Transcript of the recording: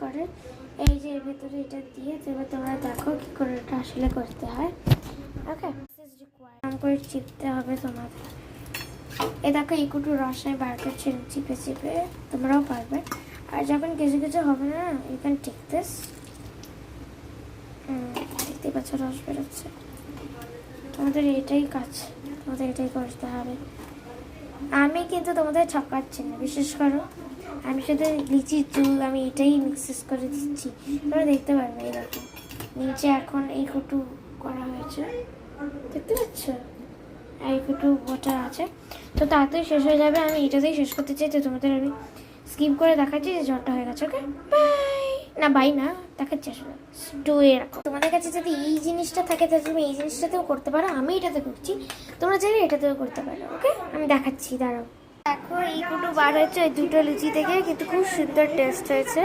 করে এই যে এর ভিতরে এটা দিয়ে তবে তোমরা দেখো কি করে এটা আসলে করতে হয়। ওকে, নাম করে চিপতে হবে তোমাদের। এ দেখো একটু রসায় বার করছে চিপে চিপে, তোমরাও পারবে। আর যখন কিছু কিছু হবে না, ইউ ক্যান টেক দিস। দেখতে পাচ্ছ রস বেরোচ্ছে। তোমাদের এটাই কাজ, তোমাদের এটাই করতে হবে। আমি কিন্তু তোমাদের ঠকাচ্ছি না, বিশেষ করো আমি শুধু লিচির চুল আমি এটাই মিক্সেস করে দিচ্ছি। তোমরা দেখতে পারবে এই দেখো নিচে এখন এই কুটু করা হয়েছে, দেখতে পাচ্ছ এই কুটু ওটা আছে। তো তাড়াতাড়ি শেষ হয়ে যাবে, আমি এটাতেই শেষ করতে চাই। তো তোমাদের আমি স্কিপ করে দেখাচ্ছি যে জলটা হয়ে গেছে। ওকে বাই, না বাই না, দেখাচ্ছি আসলে ডুয়ে রাখো। তোমাদের কাছে যদি এই জিনিসটা থাকে তাহলে তুমি এই জিনিসটাতেও করতে পারো, আমি এটাতে করছি, তোমরা চাইলে এটাতেও করতে পারো। ওকে আমি দেখাচ্ছি, দাঁড়াও। দেখো এই কুটু বার হয়েছে ওই দুটো লুচি থেকে, কিন্তু খুব সুন্দর টেস্ট হয়েছে।